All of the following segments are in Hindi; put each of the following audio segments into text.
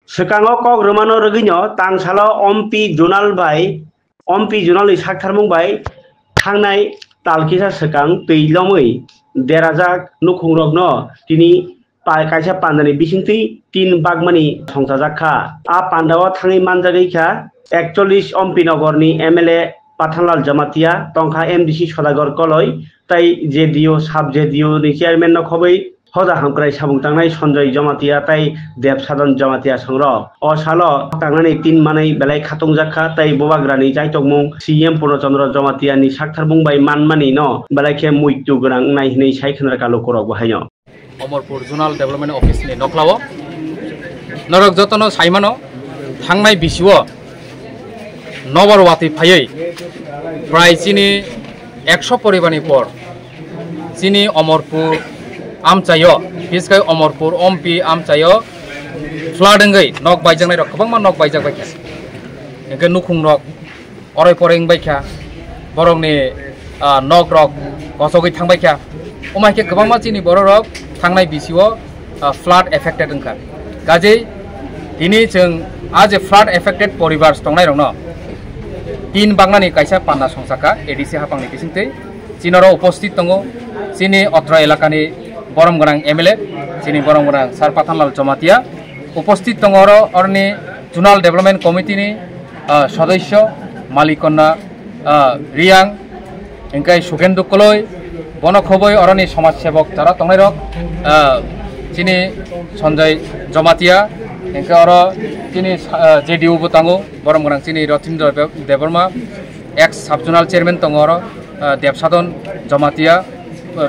Sekango kok romano reginyo tang salo ompi jonal bai ompi jonal ni saktarmung bai thangnai talkisa sekang teilomui derajak nukhungrokno tini kaisa pandani bisingtwi 3 bagmani songsajakha a pandao thangi manjagikha 41 ompi nogorni MLA Pathanlal Jamatia tongkha MDC Sodagar Koloi tai JDO sub JDO ni chairman no khobai hoda hamkrai sabung tangnai Sanjay Jamatia tai Debsadon Jamatia songro o salo tangnani 3 manai belai khatungjakha tai bobagrani jaitokmung CM Purnachandra Jamatia ni saktharbung bai manmani no belai khe muitu gorang nai hinai saikhnara kalo korok bahaino Omorpur Zonal Development Office ni noklawo norok jotono saimano thangnai bisiwo নবরওয়াতি ফাইयै প্রায় চিনি 100 পরিবারনি পর চিনি অমরপুর আমচাইও বিসকাই অমরপুর অমপি আমচাইও ফ্লাডঙ্গै নক বাইজাंनाय रक गोबां मा नक बायजाक बायखा एके नुखुं नक अराय परें बायखा बरंनि नक रक गसगै थांबायखा अमायके गोबां मा चिनि बर रक थांनाय बिसिओ फ्लाड एफेक्टेड ओंखा गाजै दिनै जों आज फ्लाड एफेक्टेड परिबार दंनाय रंनो 3 बांगनानि कायसा पान्ना संसाका एडिसि हापांनि बिसिंतै चिनरो उपस्थित दंगो चिनि अत्र एलाकानि बरमगोनां एमएलए चिनि बरमगोनां सार पाथानलाल जमातिया उपस्थित दंगरो अरनि जुनाल डेभलपमेन्ट कमिटिनि सदस्य मालिकन्ना रियां इंकाय सुखेन्दु कलय बनखबै अरनि समाज सेवक जारा तंनाय रक चिनि सञ्जय जमातिया इंका अर चिनि जेडीओ बुतांगो बरमगोनां चिनि Rathindra Debbarma ex subzonal chairman तंगो देबसादन जमातिया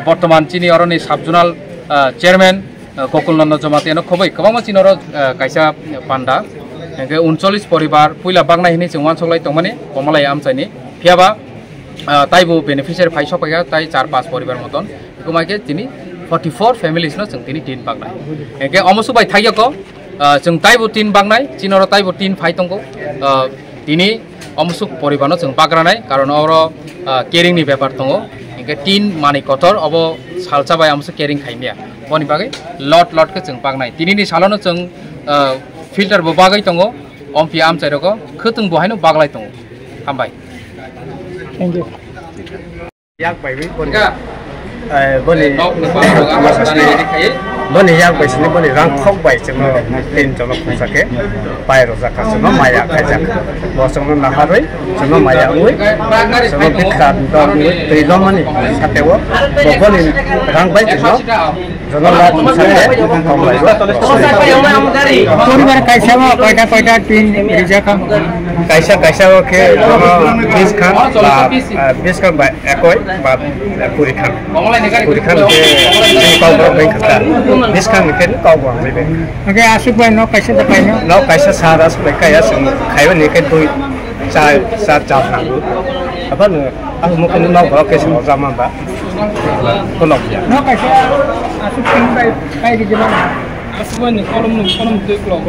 बर्तमान चिनि अरनि सबजोनाल चेयरमैन गोकुलनंद जमातिया खबै गोबां चिनर कायसा पान्डा इंका 39 परिवार पुइला बांगनाय हिनि जों वानसगलाय तंमाने कमलाय आमचाइनि फियाबा ताइबो बेनिफिशियारि फाइसा पाइगा ताइ 4-5 परिवार मतन बेखौमाके चिनि 44 फेमिलिस न जों तिनि 3 बांगनाय इंका अमसुबाय थाइयाको जों ताइबो 3 बांगनाय चिनर ताइबो 3 फाइतंगो दिनै अमसुक परिबारनो जों बाग्रानाय कारण अर केरिंनि बेपार दंगो इंका 3 मानि कतर अब सालचाबाय अमसुक केरिं खाइमिया बनि बागै लट के जों बागनाय दिनैनि सालानो जों फिल्टार बो बागै दंगो अमपि आमचाइरको खोतों बहायनो बागलाय दंगो हामबाय थैंक यू याक बायबै बनिका बनि याक बायसनि बनि रांखक बायजों तीन जन फंसाके बायरो जाका जों माया खायजाका बसंनो नाहारै जों माया उइ जों बिखा दनि दैलमानि सातेव बबनि रां बायजों जों ला फंसाके कमलायबो परिवार कैसा कयटा तीन रिजाका कैसा के 20 खान बा एकय बा पुरिखान के काउबो बैंकता 20 खान के काउबो आंबे ओके आसुक बाय न कैसा दपाइनो न कैसा सारा सबायकाया जों खाइबो नेके दुइ चा नांगौ अपन आं मखनो न घर के सो जामाबा कोलब न कैसा आसुक बाय काइ दिबा आसुक बाय कलम दै क्लब